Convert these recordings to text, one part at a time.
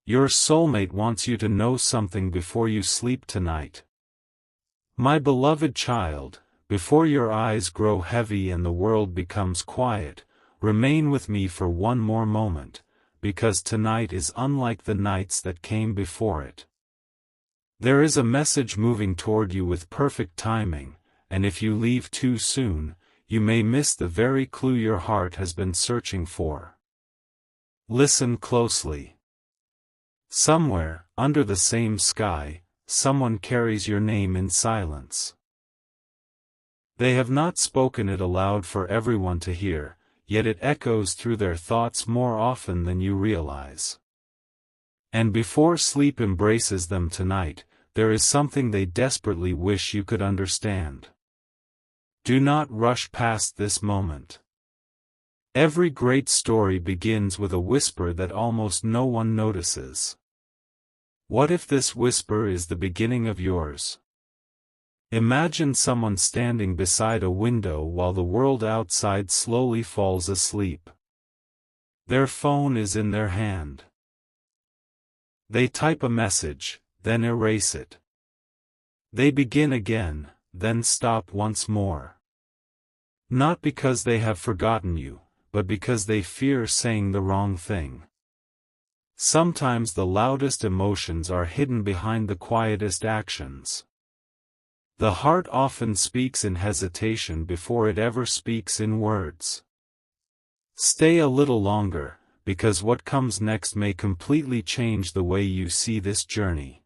Your soulmate wants you to know something before you sleep tonight. My beloved child, before your eyes grow heavy and the world becomes quiet, remain with me for one more moment, because tonight is unlike the nights that came before it. There is a message moving toward you with perfect timing, and if you leave too soon, you may miss the very clue your heart has been searching for. Listen closely. Somewhere, under the same sky, someone carries your name in silence. They have not spoken it aloud for everyone to hear, yet it echoes through their thoughts more often than you realize. And before sleep embraces them tonight, there is something they desperately wish you could understand. Do not rush past this moment. Every great story begins with a whisper that almost no one notices. What if this whisper is the beginning of yours? Imagine someone standing beside a window while the world outside slowly falls asleep. Their phone is in their hand. They type a message, then erase it. They begin again, then stop once more. Not because they have forgotten you, but because they fear saying the wrong thing. Sometimes the loudest emotions are hidden behind the quietest actions. The heart often speaks in hesitation before it ever speaks in words. Stay a little longer, because what comes next may completely change the way you see this journey.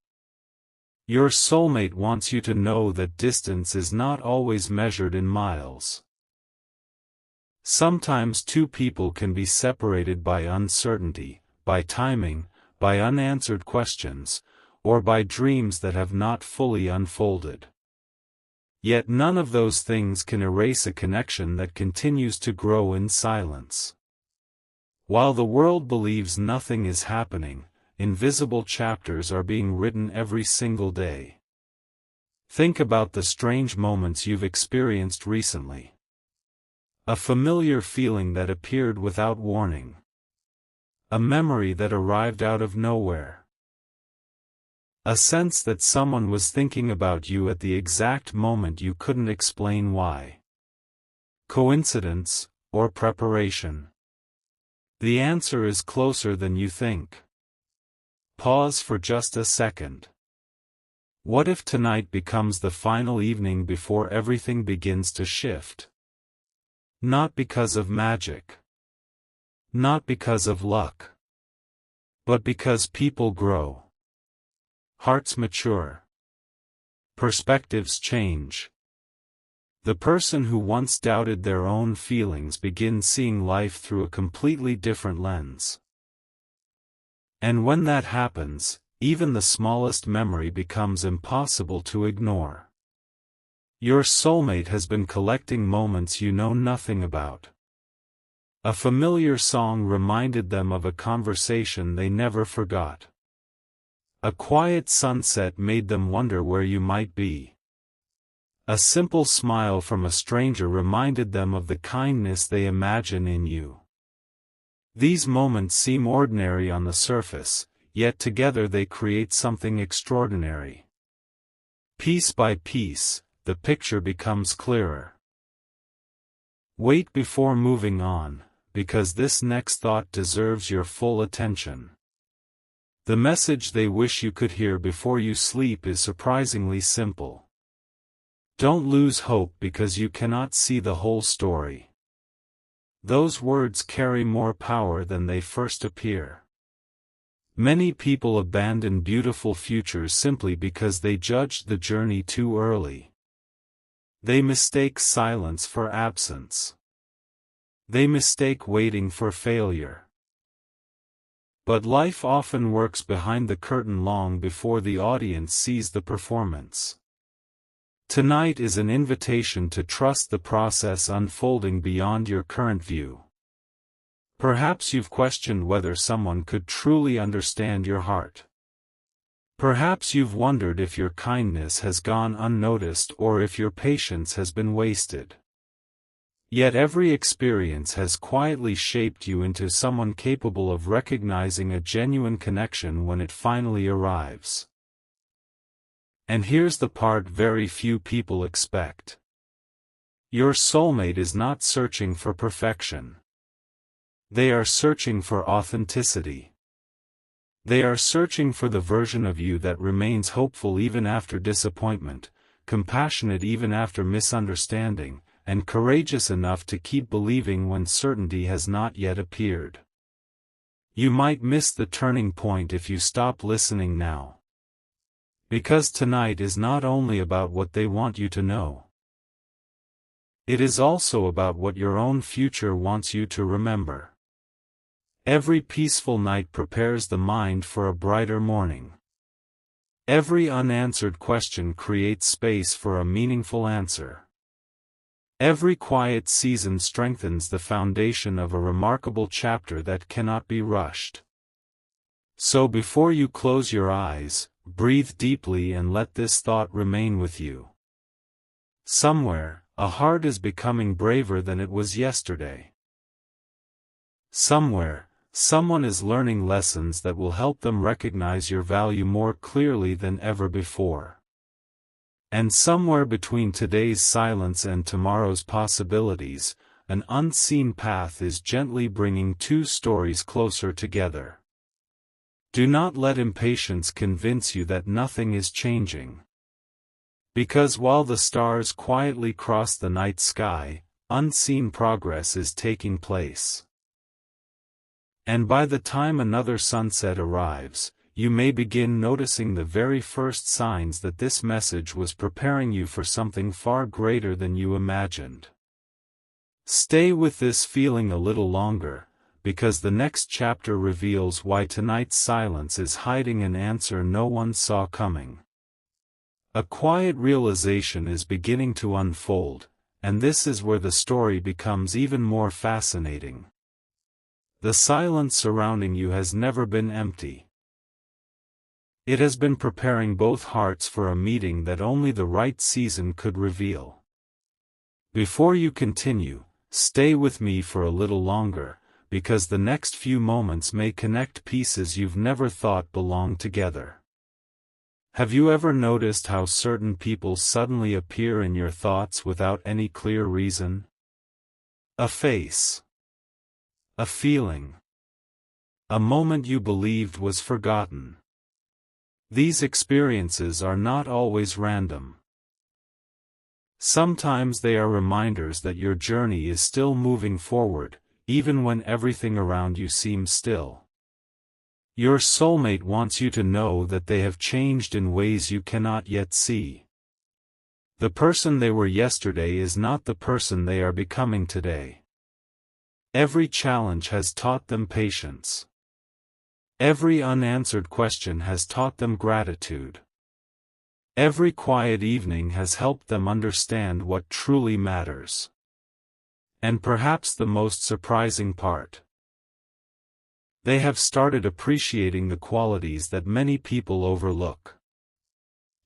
Your soulmate wants you to know that distance is not always measured in miles. Sometimes two people can be separated by uncertainty, by timing, by unanswered questions, or by dreams that have not fully unfolded. Yet none of those things can erase a connection that continues to grow in silence. While the world believes nothing is happening, invisible chapters are being written every single day. Think about the strange moments you've experienced recently. A familiar feeling that appeared without warning. A memory that arrived out of nowhere. A sense that someone was thinking about you at the exact moment you couldn't explain why. Coincidence, or preparation? The answer is closer than you think. Pause for just a second. What if tonight becomes the final evening before everything begins to shift? Not because of magic. Not because of luck. But because people grow. Hearts mature. Perspectives change. The person who once doubted their own feelings begins seeing life through a completely different lens. And when that happens, even the smallest memory becomes impossible to ignore. Your soulmate has been collecting moments you know nothing about. A familiar song reminded them of a conversation they never forgot. A quiet sunset made them wonder where you might be. A simple smile from a stranger reminded them of the kindness they imagine in you. These moments seem ordinary on the surface, yet together they create something extraordinary. Piece by piece, the picture becomes clearer. Wait before moving on, because this next thought deserves your full attention. The message they wish you could hear before you sleep is surprisingly simple. Don't lose hope because you cannot see the whole story. Those words carry more power than they first appear. Many people abandon beautiful futures simply because they judged the journey too early. They mistake silence for absence. They mistake waiting for failure. But life often works behind the curtain long before the audience sees the performance. Tonight is an invitation to trust the process unfolding beyond your current view. Perhaps you've questioned whether someone could truly understand your heart. Perhaps you've wondered if your kindness has gone unnoticed or if your patience has been wasted. Yet every experience has quietly shaped you into someone capable of recognizing a genuine connection when it finally arrives. And here's the part very few people expect. Your soulmate is not searching for perfection. They are searching for authenticity. They are searching for the version of you that remains hopeful even after disappointment, compassionate even after misunderstanding, and courageous enough to keep believing when certainty has not yet appeared. You might miss the turning point if you stop listening now. Because tonight is not only about what they want you to know. It is also about what your own future wants you to remember. Every peaceful night prepares the mind for a brighter morning. Every unanswered question creates space for a meaningful answer. Every quiet season strengthens the foundation of a remarkable chapter that cannot be rushed. So before you close your eyes, breathe deeply and let this thought remain with you. Somewhere, a heart is becoming braver than it was yesterday. Somewhere, someone is learning lessons that will help them recognize your value more clearly than ever before. And somewhere between today's silence and tomorrow's possibilities, an unseen path is gently bringing two stories closer together. Do not let impatience convince you that nothing is changing. Because while the stars quietly cross the night sky, unseen progress is taking place. And by the time another sunset arrives, you may begin noticing the very first signs that this message was preparing you for something far greater than you imagined. Stay with this feeling a little longer, because the next chapter reveals why tonight's silence is hiding an answer no one saw coming. A quiet realization is beginning to unfold, and this is where the story becomes even more fascinating. The silence surrounding you has never been empty. It has been preparing both hearts for a meeting that only the right season could reveal. Before you continue, stay with me for a little longer, because the next few moments may connect pieces you've never thought belonged together. Have you ever noticed how certain people suddenly appear in your thoughts without any clear reason? A face. A feeling. A moment you believed was forgotten. These experiences are not always random. Sometimes they are reminders that your journey is still moving forward, even when everything around you seems still. Your soulmate wants you to know that they have changed in ways you cannot yet see. The person they were yesterday is not the person they are becoming today. Every challenge has taught them patience. Every unanswered question has taught them gratitude. Every quiet evening has helped them understand what truly matters. And perhaps the most surprising part. They have started appreciating the qualities that many people overlook.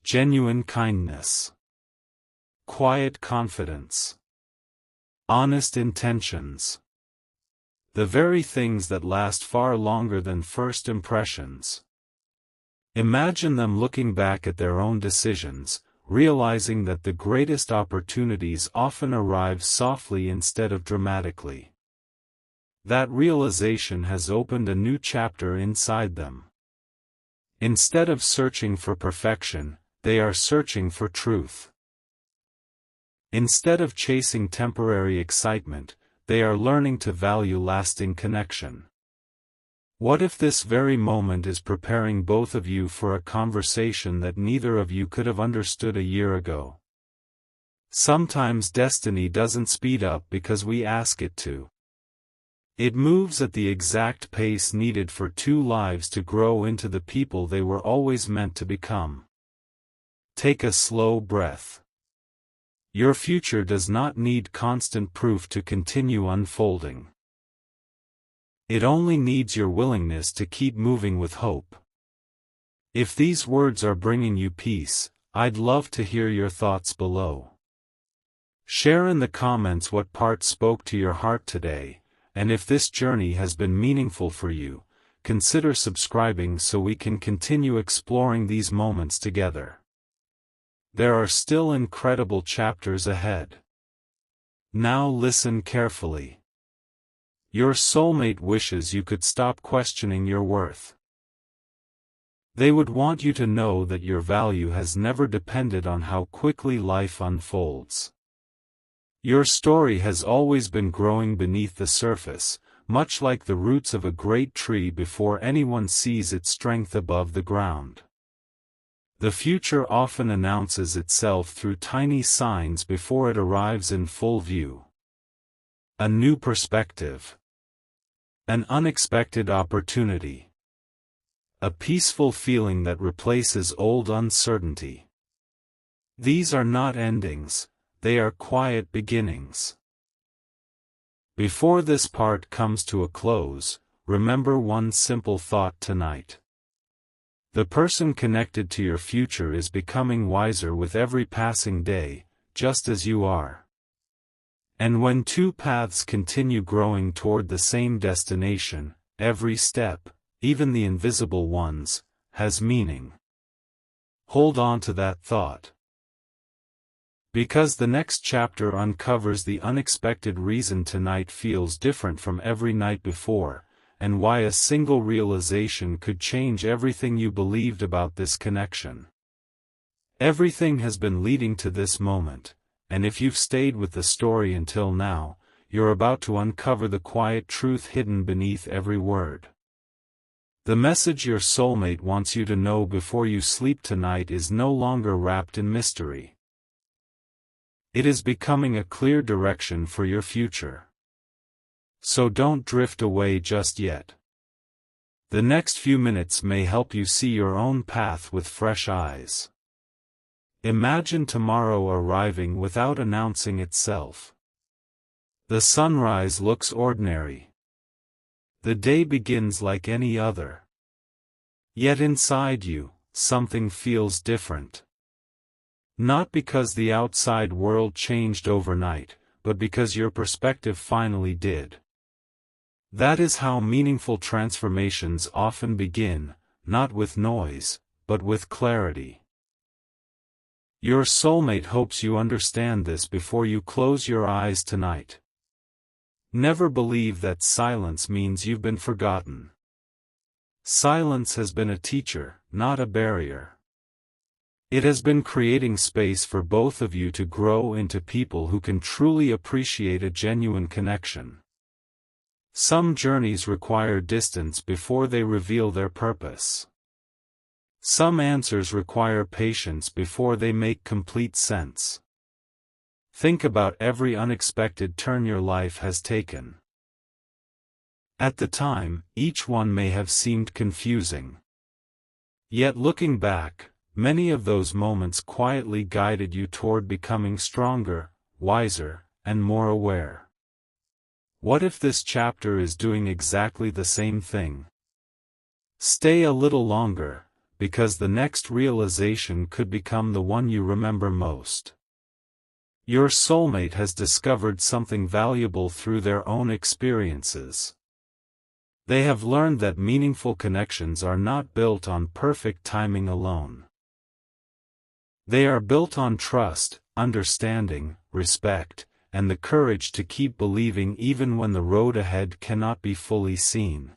Genuine kindness. Quiet confidence. Honest intentions. The very things that last far longer than first impressions. Imagine them looking back at their own decisions, realizing that the greatest opportunities often arrive softly instead of dramatically. That realization has opened a new chapter inside them. Instead of searching for perfection, they are searching for truth. Instead of chasing temporary excitement, they are learning to value lasting connection. What if this very moment is preparing both of you for a conversation that neither of you could have understood a year ago? Sometimes destiny doesn't speed up because we ask it to. It moves at the exact pace needed for two lives to grow into the people they were always meant to become. Take a slow breath. Your future does not need constant proof to continue unfolding. It only needs your willingness to keep moving with hope. If these words are bringing you peace, I'd love to hear your thoughts below. Share in the comments what part spoke to your heart today, and if this journey has been meaningful for you, consider subscribing so we can continue exploring these moments together. There are still incredible chapters ahead. Now listen carefully. Your soulmate wishes you could stop questioning your worth. They would want you to know that your value has never depended on how quickly life unfolds. Your story has always been growing beneath the surface, much like the roots of a great tree before anyone sees its strength above the ground. The future often announces itself through tiny signs before it arrives in full view. A new perspective. An unexpected opportunity. A peaceful feeling that replaces old uncertainty. These are not endings, they are quiet beginnings. Before this part comes to a close, remember one simple thought tonight. The person connected to your future is becoming wiser with every passing day, just as you are. And when two paths continue growing toward the same destination, every step, even the invisible ones, has meaning. Hold on to that thought. Because the next chapter uncovers the unexpected reason tonight feels different from every night before, and why a single realization could change everything you believed about this connection. Everything has been leading to this moment, and if you've stayed with the story until now, you're about to uncover the quiet truth hidden beneath every word. The message your soulmate wants you to know before you sleep tonight is no longer wrapped in mystery. It is becoming a clear direction for your future. So don't drift away just yet. The next few minutes may help you see your own path with fresh eyes. Imagine tomorrow arriving without announcing itself. The sunrise looks ordinary. The day begins like any other. Yet inside you, something feels different. Not because the outside world changed overnight, but because your perspective finally did. That is how meaningful transformations often begin, not with noise, but with clarity. Your soulmate hopes you understand this before you close your eyes tonight. Never believe that silence means you've been forgotten. Silence has been a teacher, not a barrier. It has been creating space for both of you to grow into people who can truly appreciate a genuine connection. Some journeys require distance before they reveal their purpose. Some answers require patience before they make complete sense. Think about every unexpected turn your life has taken. At the time, each one may have seemed confusing. Yet looking back, many of those moments quietly guided you toward becoming stronger, wiser, and more aware. What if this chapter is doing exactly the same thing? Stay a little longer, because the next realization could become the one you remember most. Your soulmate has discovered something valuable through their own experiences. They have learned that meaningful connections are not built on perfect timing alone. They are built on trust, understanding, respect, and the courage to keep believing even when the road ahead cannot be fully seen.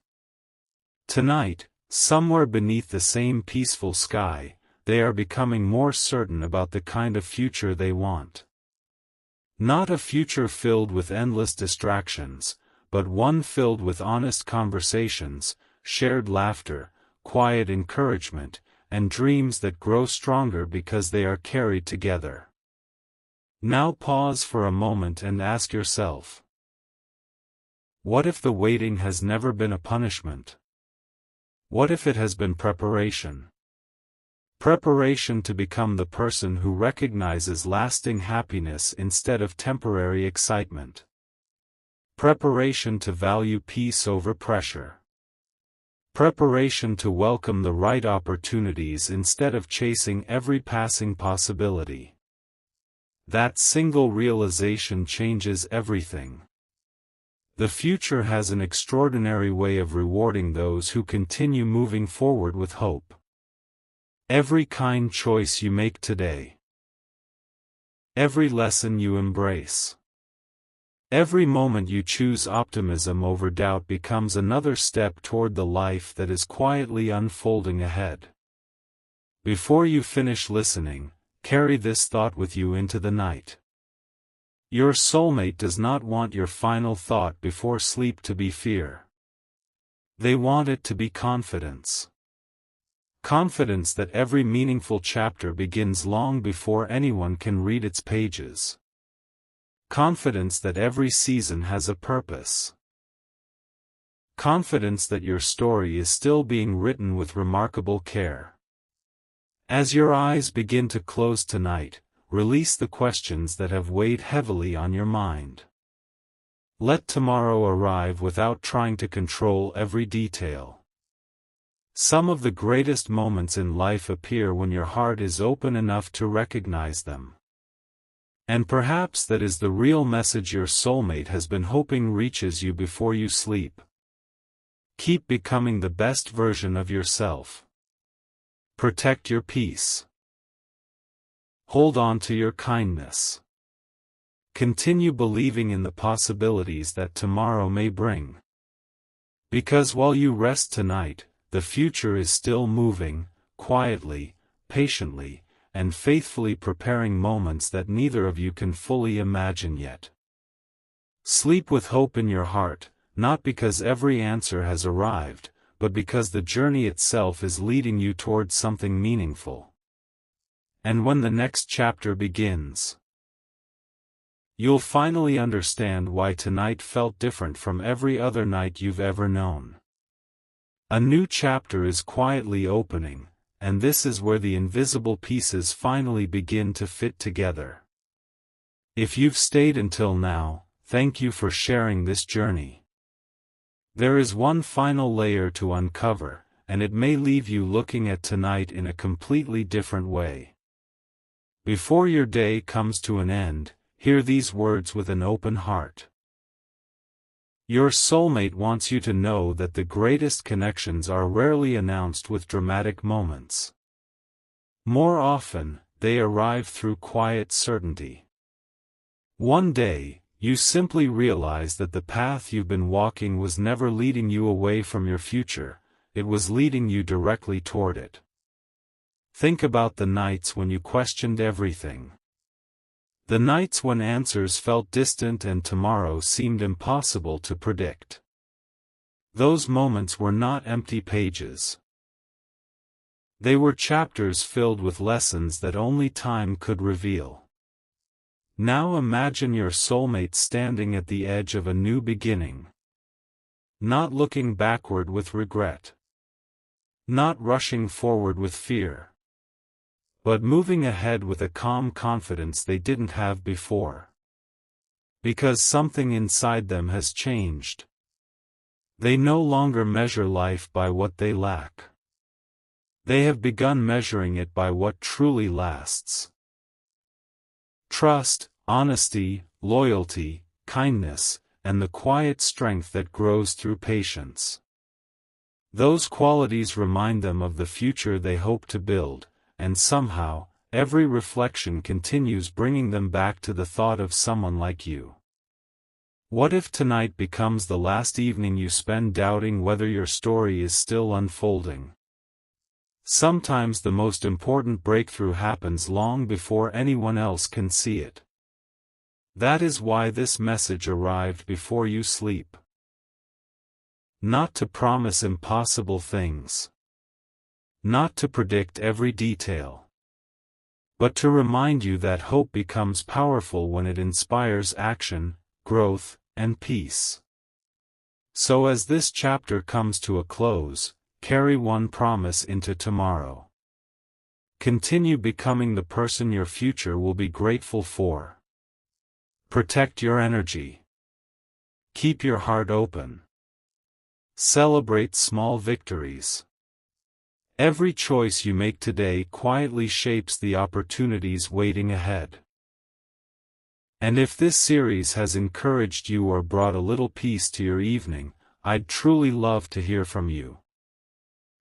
Tonight, somewhere beneath the same peaceful sky, they are becoming more certain about the kind of future they want. Not a future filled with endless distractions, but one filled with honest conversations, shared laughter, quiet encouragement, and dreams that grow stronger because they are carried together. Now pause for a moment and ask yourself, what if the waiting has never been a punishment? What if it has been preparation? Preparation to become the person who recognizes lasting happiness instead of temporary excitement. Preparation to value peace over pressure. Preparation to welcome the right opportunities instead of chasing every passing possibility. That single realization changes everything. The future has an extraordinary way of rewarding those who continue moving forward with hope. Every kind choice you make today, every lesson you embrace, every moment you choose optimism over doubt becomes another step toward the life that is quietly unfolding ahead. Before you finish listening, carry this thought with you into the night. Your soulmate does not want your final thought before sleep to be fear. They want it to be confidence. Confidence that every meaningful chapter begins long before anyone can read its pages. Confidence that every season has a purpose. Confidence that your story is still being written with remarkable care. As your eyes begin to close tonight, release the questions that have weighed heavily on your mind. Let tomorrow arrive without trying to control every detail. Some of the greatest moments in life appear when your heart is open enough to recognize them. And perhaps that is the real message your soulmate has been hoping reaches you before you sleep. Keep becoming the best version of yourself. Protect your peace. Hold on to your kindness. Continue believing in the possibilities that tomorrow may bring. Because while you rest tonight, the future is still moving, quietly, patiently, and faithfully preparing moments that neither of you can fully imagine yet. Sleep with hope in your heart, not because every answer has arrived, but because the journey itself is leading you towards something meaningful. And when the next chapter begins, you'll finally understand why tonight felt different from every other night you've ever known. A new chapter is quietly opening, and this is where the invisible pieces finally begin to fit together. If you've stayed until now, thank you for sharing this journey. There is one final layer to uncover, and it may leave you looking at tonight in a completely different way. Before your day comes to an end, hear these words with an open heart. Your soulmate wants you to know that the greatest connections are rarely announced with dramatic moments. More often, they arrive through quiet certainty. One day, you simply realize that the path you've been walking was never leading you away from your future, it was leading you directly toward it. Think about the nights when you questioned everything. The nights when answers felt distant and tomorrow seemed impossible to predict. Those moments were not empty pages. They were chapters filled with lessons that only time could reveal. Now imagine your soulmate standing at the edge of a new beginning. Not looking backward with regret. Not rushing forward with fear. But moving ahead with a calm confidence they didn't have before. Because something inside them has changed. They no longer measure life by what they lack. They have begun measuring it by what truly lasts. Trust, honesty, loyalty, kindness, and the quiet strength that grows through patience. Those qualities remind them of the future they hope to build. And somehow, every reflection continues bringing them back to the thought of someone like you. What if tonight becomes the last evening you spend doubting whether your story is still unfolding? Sometimes the most important breakthrough happens long before anyone else can see it. That is why this message arrived before you sleep. Not to promise impossible things. Not to predict every detail. But to remind you that hope becomes powerful when it inspires action, growth, and peace. So as this chapter comes to a close, carry one promise into tomorrow. Continue becoming the person your future will be grateful for. Protect your energy. Keep your heart open. Celebrate small victories. Every choice you make today quietly shapes the opportunities waiting ahead. And if this series has encouraged you or brought a little peace to your evening, I'd truly love to hear from you.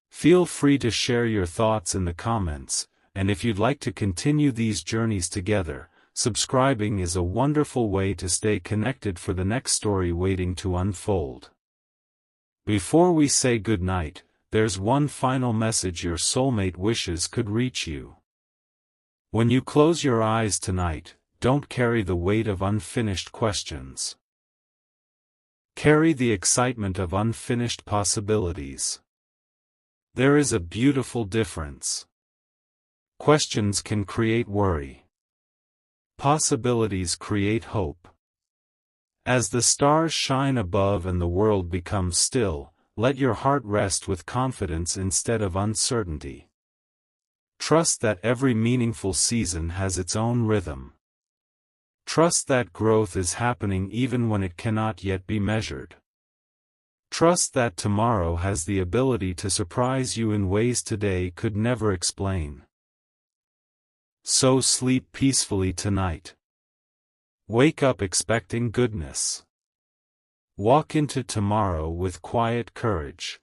Feel free to share your thoughts in the comments, and if you'd like to continue these journeys together, subscribing is a wonderful way to stay connected for the next story waiting to unfold. Before we say goodnight, there's one final message your soulmate wishes could reach you. When you close your eyes tonight, don't carry the weight of unfinished questions. Carry the excitement of unfinished possibilities. There is a beautiful difference. Questions can create worry. Possibilities create hope. As the stars shine above and the world becomes still, let your heart rest with confidence instead of uncertainty. Trust that every meaningful season has its own rhythm. Trust that growth is happening even when it cannot yet be measured. Trust that tomorrow has the ability to surprise you in ways today could never explain. So sleep peacefully tonight. Wake up expecting goodness. Walk into tomorrow with quiet courage.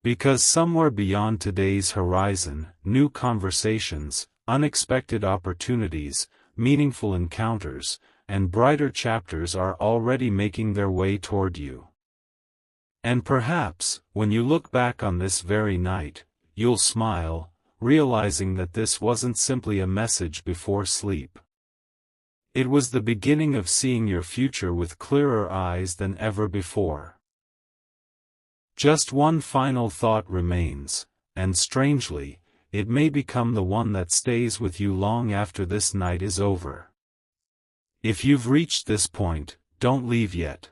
Because somewhere beyond today's horizon, new conversations, unexpected opportunities, meaningful encounters, and brighter chapters are already making their way toward you. And perhaps, when you look back on this very night, you'll smile, realizing that this wasn't simply a message before sleep. It was the beginning of seeing your future with clearer eyes than ever before. Just one final thought remains, and strangely, it may become the one that stays with you long after this night is over. If you've reached this point, don't leave yet.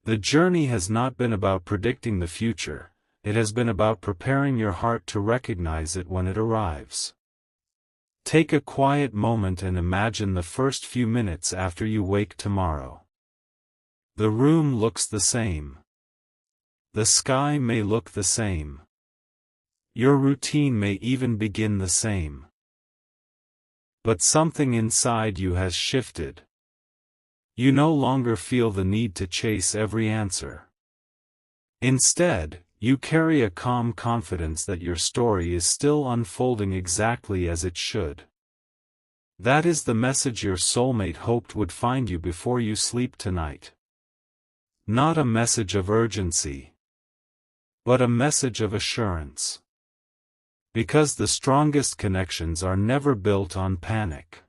The journey has not been about predicting the future, it has been about preparing your heart to recognize it when it arrives. Take a quiet moment and imagine the first few minutes after you wake tomorrow. The room looks the same. The sky may look the same. Your routine may even begin the same. But something inside you has shifted. You no longer feel the need to chase every answer. Instead, you carry a calm confidence that your story is still unfolding exactly as it should. That is the message your soulmate hoped would find you before you sleep tonight. Not a message of urgency, but a message of assurance. Because the strongest connections are never built on panic.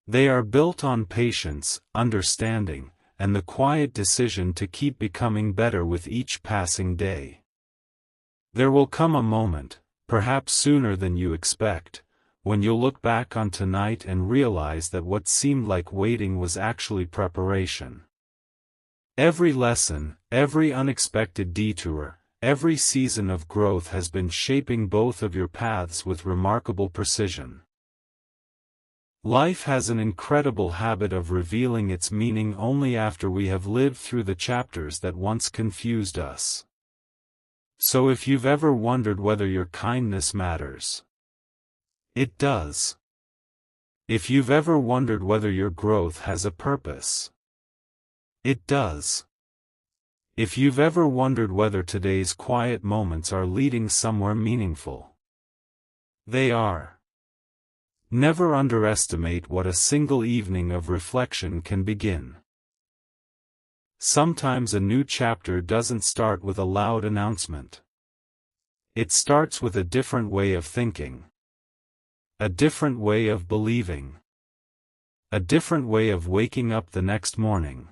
They are built on patience, understanding, and the quiet decision to keep becoming better with each passing day. There will come a moment, perhaps sooner than you expect, when you'll look back on tonight and realize that what seemed like waiting was actually preparation. Every lesson, every unexpected detour, every season of growth has been shaping both of your paths with remarkable precision. Life has an incredible habit of revealing its meaning only after we have lived through the chapters that once confused us. So if you've ever wondered whether your kindness matters, it does. If you've ever wondered whether your growth has a purpose, it does. If you've ever wondered whether today's quiet moments are leading somewhere meaningful, they are. Never underestimate what a single evening of reflection can begin. Sometimes a new chapter doesn't start with a loud announcement. It starts with a different way of thinking. A different way of believing. A different way of waking up the next morning.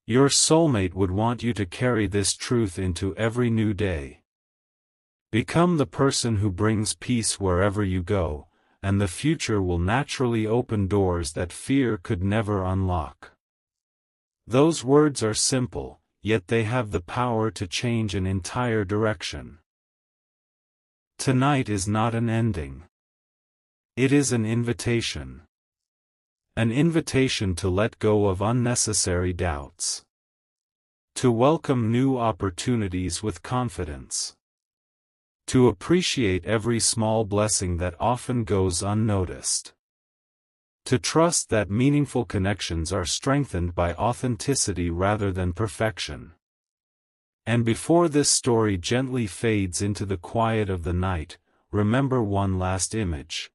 Your soulmate would want you to carry this truth into every new day. Become the person who brings peace wherever you go, and the future will naturally open doors that fear could never unlock. Those words are simple, yet they have the power to change an entire direction. Tonight is not an ending. It is an invitation. An invitation to let go of unnecessary doubts. To welcome new opportunities with confidence. To appreciate every small blessing that often goes unnoticed. To trust that meaningful connections are strengthened by authenticity rather than perfection. And before this story gently fades into the quiet of the night, remember one last image.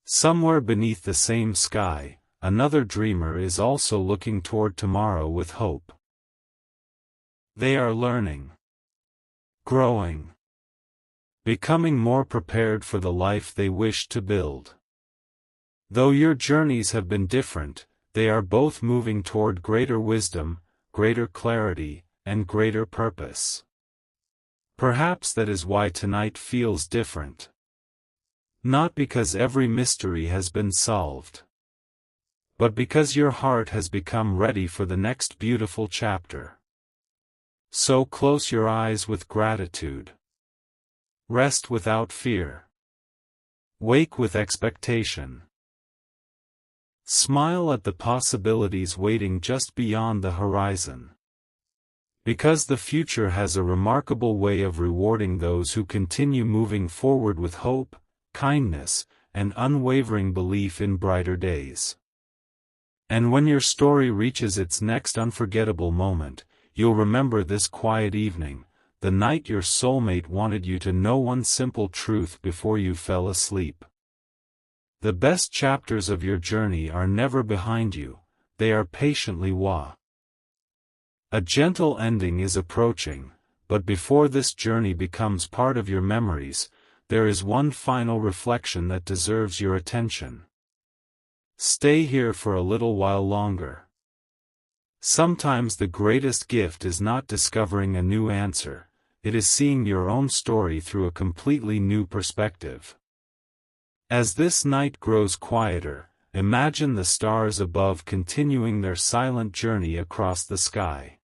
Somewhere beneath the same sky, another dreamer is also looking toward tomorrow with hope. They are learning, growing, becoming more prepared for the life they wish to build. Though your journeys have been different, they are both moving toward greater wisdom, greater clarity, and greater purpose. Perhaps that is why tonight feels different. Not because every mystery has been solved, but because your heart has become ready for the next beautiful chapter. So close your eyes with gratitude. Rest without fear. Wake with expectation. Smile at the possibilities waiting just beyond the horizon. Because the future has a remarkable way of rewarding those who continue moving forward with hope, kindness, and unwavering belief in brighter days. And when your story reaches its next unforgettable moment, you'll remember this quiet evening, the night your soulmate wanted you to know one simple truth before you fell asleep. The best chapters of your journey are never behind you, they are patiently waiting. A gentle ending is approaching, but before this journey becomes part of your memories, there is one final reflection that deserves your attention. Stay here for a little while longer. Sometimes the greatest gift is not discovering a new answer, it is seeing your own story through a completely new perspective. As this night grows quieter, imagine the stars above continuing their silent journey across the sky.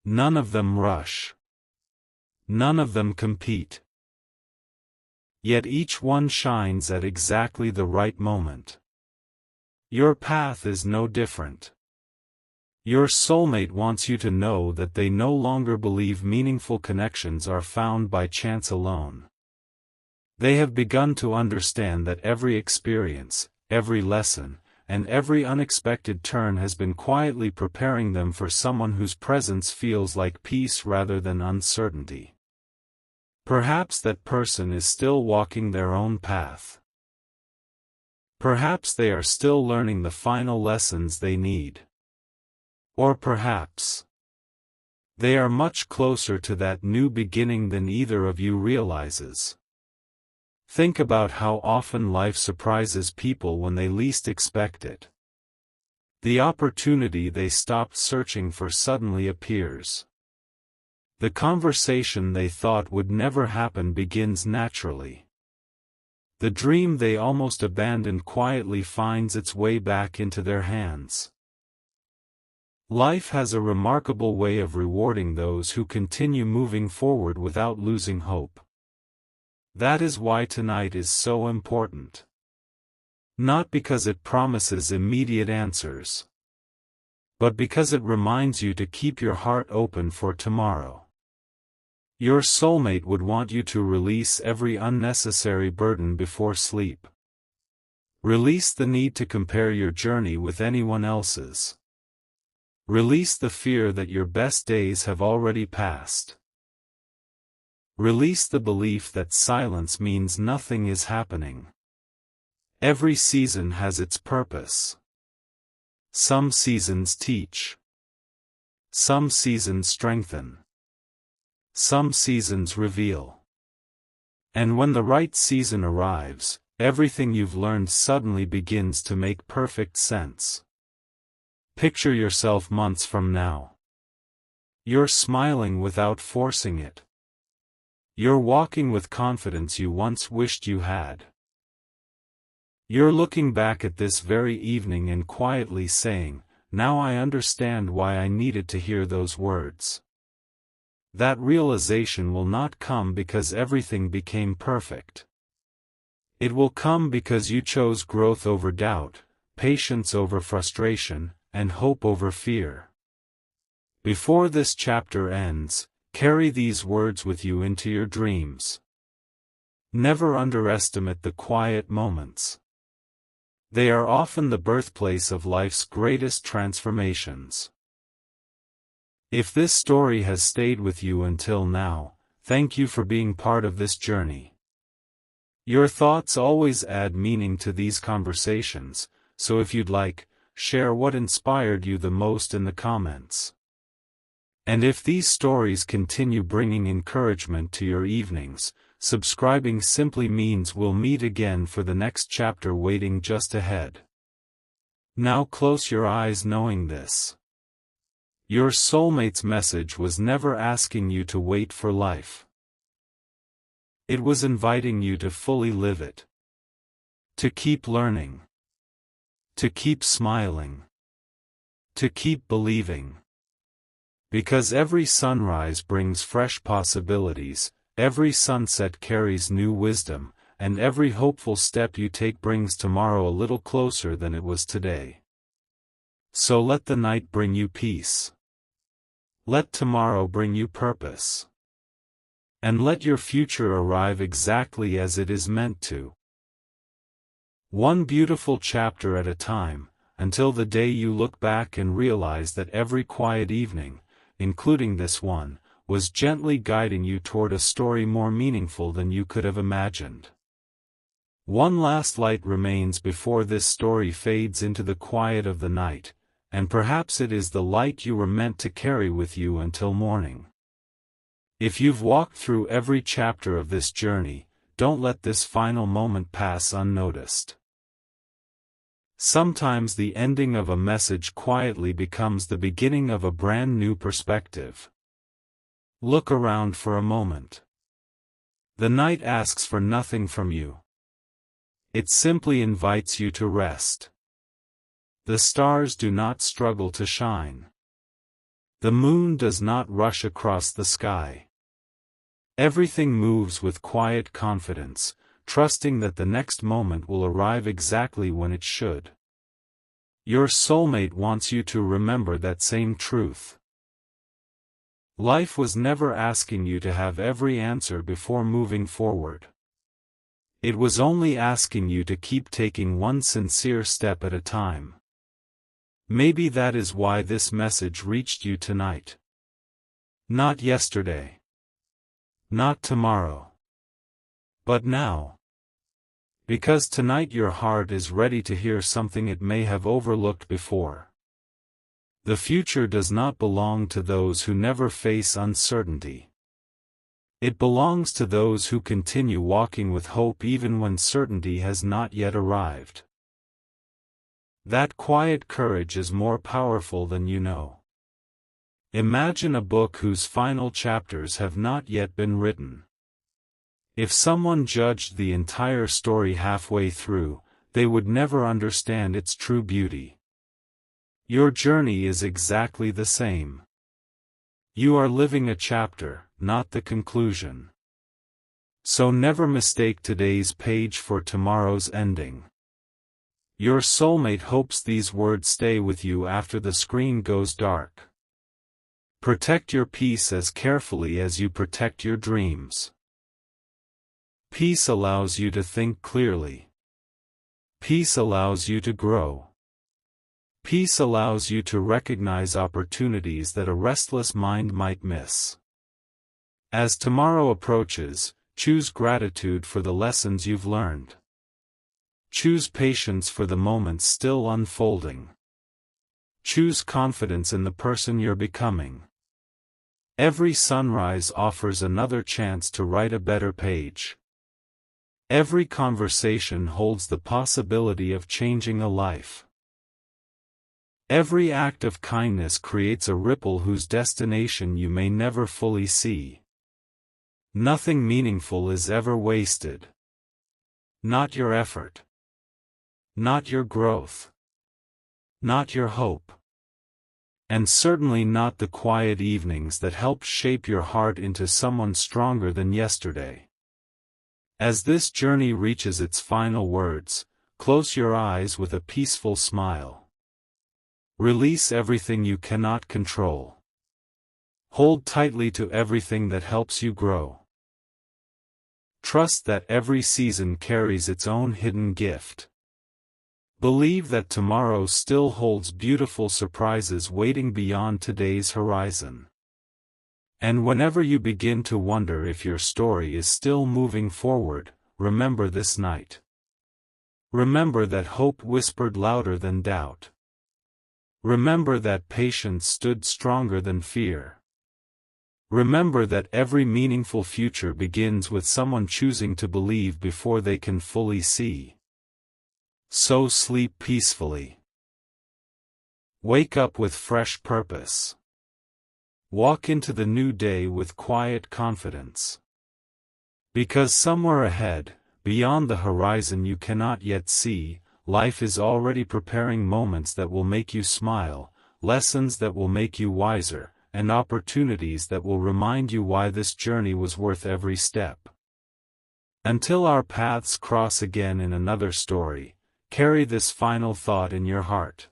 None of them rush. None of them compete. Yet each one shines at exactly the right moment. Your path is no different. Your soulmate wants you to know that they no longer believe meaningful connections are found by chance alone. They have begun to understand that every experience, every lesson, and every unexpected turn has been quietly preparing them for someone whose presence feels like peace rather than uncertainty. Perhaps that person is still walking their own path. Perhaps they are still learning the final lessons they need. Or perhaps they are much closer to that new beginning than either of you realizes. Think about how often life surprises people when they least expect it. The opportunity they stopped searching for suddenly appears. The conversation they thought would never happen begins naturally. The dream they almost abandoned quietly finds its way back into their hands. Life has a remarkable way of rewarding those who continue moving forward without losing hope. That is why tonight is so important. Not because it promises immediate answers, but because it reminds you to keep your heart open for tomorrow. Your soulmate would want you to release every unnecessary burden before sleep. Release the need to compare your journey with anyone else's. Release the fear that your best days have already passed. Release the belief that silence means nothing is happening. Every season has its purpose. Some seasons teach. Some seasons strengthen. Some seasons reveal. And when the right season arrives, everything you've learned suddenly begins to make perfect sense. Picture yourself months from now. You're smiling without forcing it. You're walking with confidence you once wished you had. You're looking back at this very evening and quietly saying, "Now I understand why I needed to hear those words." That realization will not come because everything became perfect. It will come because you chose growth over doubt, patience over frustration, and hope over fear. Before this chapter ends, carry these words with you into your dreams. Never underestimate the quiet moments. They are often the birthplace of life's greatest transformations. If this story has stayed with you until now, thank you for being part of this journey. Your thoughts always add meaning to these conversations, so if you'd like, share what inspired you the most in the comments. And if these stories continue bringing encouragement to your evenings, subscribing simply means we'll meet again for the next chapter waiting just ahead. Now close your eyes knowing this. Your soulmate's message was never asking you to wait for life. It was inviting you to fully live it. To keep learning. To keep smiling. To keep believing. Because every sunrise brings fresh possibilities, every sunset carries new wisdom, and every hopeful step you take brings tomorrow a little closer than it was today. So let the night bring you peace. Let tomorrow bring you purpose. And let your future arrive exactly as it is meant to. One beautiful chapter at a time, until the day you look back and realize that every quiet evening, including this one, was gently guiding you toward a story more meaningful than you could have imagined. One last light remains before this story fades into the quiet of the night, and perhaps it is the light you were meant to carry with you until morning. If you've walked through every chapter of this journey, don't let this final moment pass unnoticed. Sometimes the ending of a message quietly becomes the beginning of a brand new perspective. Look around for a moment. The night asks for nothing from you. It simply invites you to rest. The stars do not struggle to shine. The moon does not rush across the sky. Everything moves with quiet confidence, trusting that the next moment will arrive exactly when it should. Your soulmate wants you to remember that same truth. Life was never asking you to have every answer before moving forward. It was only asking you to keep taking one sincere step at a time. Maybe that is why this message reached you tonight. Not yesterday. Not tomorrow. But now. Because tonight your heart is ready to hear something it may have overlooked before. The future does not belong to those who never face uncertainty. It belongs to those who continue walking with hope even when certainty has not yet arrived. That quiet courage is more powerful than you know. Imagine a book whose final chapters have not yet been written. If someone judged the entire story halfway through, they would never understand its true beauty. Your journey is exactly the same. You are living a chapter, not the conclusion. So never mistake today's page for tomorrow's ending. Your soulmate hopes these words stay with you after the screen goes dark. Protect your peace as carefully as you protect your dreams. Peace allows you to think clearly. Peace allows you to grow. Peace allows you to recognize opportunities that a restless mind might miss. As tomorrow approaches, choose gratitude for the lessons you've learned. Choose patience for the moments still unfolding. Choose confidence in the person you're becoming. Every sunrise offers another chance to write a better page. Every conversation holds the possibility of changing a life. Every act of kindness creates a ripple whose destination you may never fully see. Nothing meaningful is ever wasted. Not your effort. Not your growth. Not your hope. And certainly not the quiet evenings that helped shape your heart into someone stronger than yesterday. As this journey reaches its final words, close your eyes with a peaceful smile. Release everything you cannot control. Hold tightly to everything that helps you grow. Trust that every season carries its own hidden gift. Believe that tomorrow still holds beautiful surprises waiting beyond today's horizon. And whenever you begin to wonder if your story is still moving forward, remember this night. Remember that hope whispered louder than doubt. Remember that patience stood stronger than fear. Remember that every meaningful future begins with someone choosing to believe before they can fully see. So sleep peacefully. Wake up with fresh purpose. Walk into the new day with quiet confidence. Because somewhere ahead, beyond the horizon you cannot yet see, life is already preparing moments that will make you smile, lessons that will make you wiser, and opportunities that will remind you why this journey was worth every step. Until our paths cross again in another story, carry this final thought in your heart.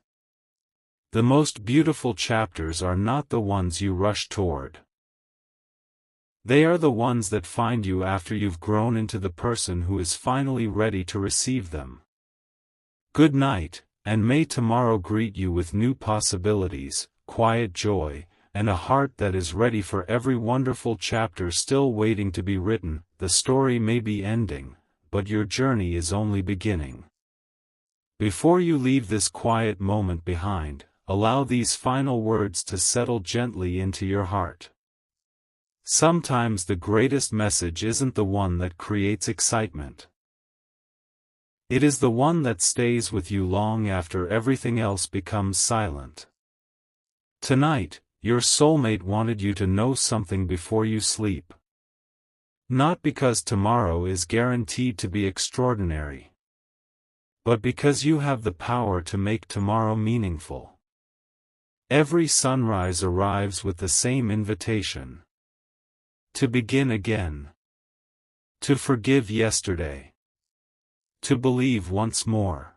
The most beautiful chapters are not the ones you rush toward. They are the ones that find you after you've grown into the person who is finally ready to receive them. Good night, and may tomorrow greet you with new possibilities, quiet joy, and a heart that is ready for every wonderful chapter still waiting to be written. The story may be ending, but your journey is only beginning. Before you leave this quiet moment behind, allow these final words to settle gently into your heart. Sometimes the greatest message isn't the one that creates excitement. It is the one that stays with you long after everything else becomes silent. Tonight, your soulmate wanted you to know something before you sleep. Not because tomorrow is guaranteed to be extraordinary, but because you have the power to make tomorrow meaningful. Every sunrise arrives with the same invitation. To begin again. To forgive yesterday. To believe once more.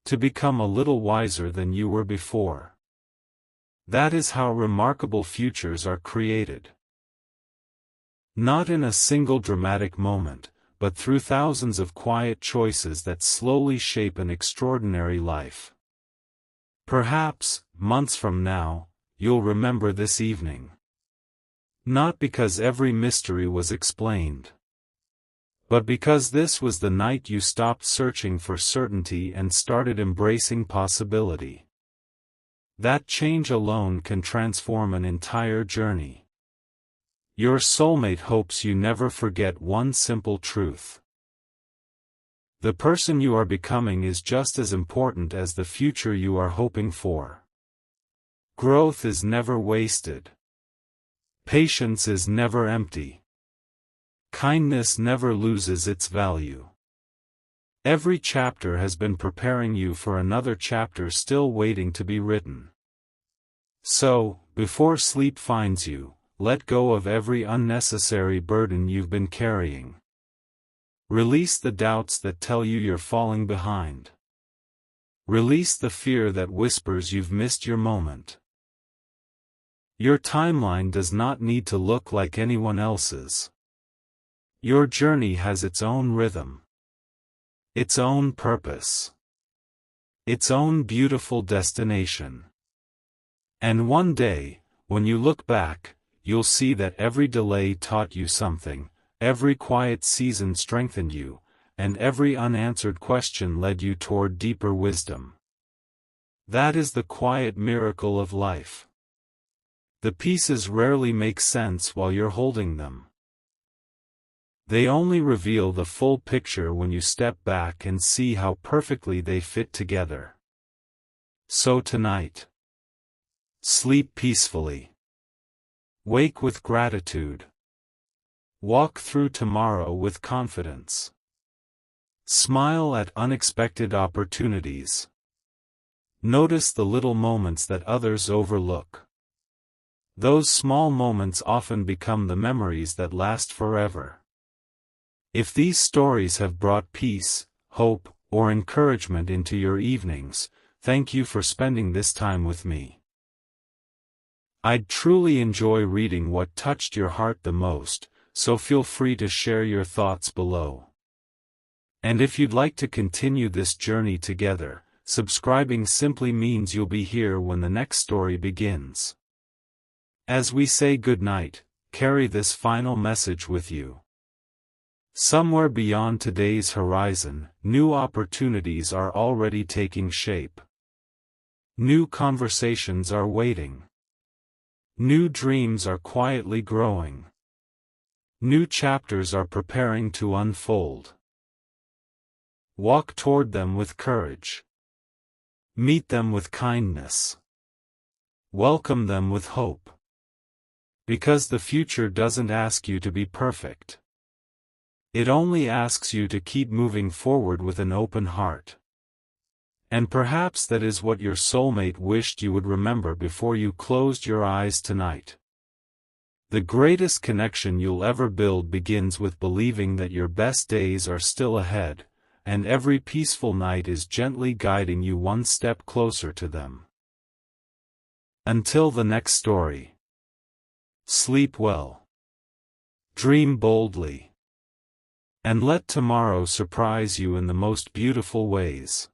To become a little wiser than you were before. That is how remarkable futures are created. Not in a single dramatic moment, but through thousands of quiet choices that slowly shape an extraordinary life. Perhaps, months from now, you'll remember this evening. Not because every mystery was explained, but because this was the night you stopped searching for certainty and started embracing possibility. That change alone can transform an entire journey. Your soulmate hopes you never forget one simple truth. The person you are becoming is just as important as the future you are hoping for. Growth is never wasted. Patience is never empty. Kindness never loses its value. Every chapter has been preparing you for another chapter still waiting to be written. So, before sleep finds you, let go of every unnecessary burden you've been carrying. Release the doubts that tell you you're falling behind. Release the fear that whispers you've missed your moment. Your timeline does not need to look like anyone else's. Your journey has its own rhythm, its own purpose, its own beautiful destination. And one day, when you look back, you'll see that every delay taught you something, every quiet season strengthened you, and every unanswered question led you toward deeper wisdom. That is the quiet miracle of life. The pieces rarely make sense while you're holding them. They only reveal the full picture when you step back and see how perfectly they fit together. So tonight, sleep peacefully. Wake with gratitude. Walk through tomorrow with confidence. Smile at unexpected opportunities. Notice the little moments that others overlook. Those small moments often become the memories that last forever. If these stories have brought peace, hope, or encouragement into your evenings, thank you for spending this time with me. I'd truly enjoy reading what touched your heart the most, so feel free to share your thoughts below. And if you'd like to continue this journey together, subscribing simply means you'll be here when the next story begins. As we say goodnight, carry this final message with you. Somewhere beyond today's horizon, new opportunities are already taking shape. New conversations are waiting. New dreams are quietly growing. New chapters are preparing to unfold. Walk toward them with courage. Meet them with kindness. Welcome them with hope. Because the future doesn't ask you to be perfect. It only asks you to keep moving forward with an open heart. And perhaps that is what your soulmate wished you would remember before you closed your eyes tonight. The greatest connection you'll ever build begins with believing that your best days are still ahead, and every peaceful night is gently guiding you one step closer to them. Until the next story. Sleep well. Dream boldly. And let tomorrow surprise you in the most beautiful ways.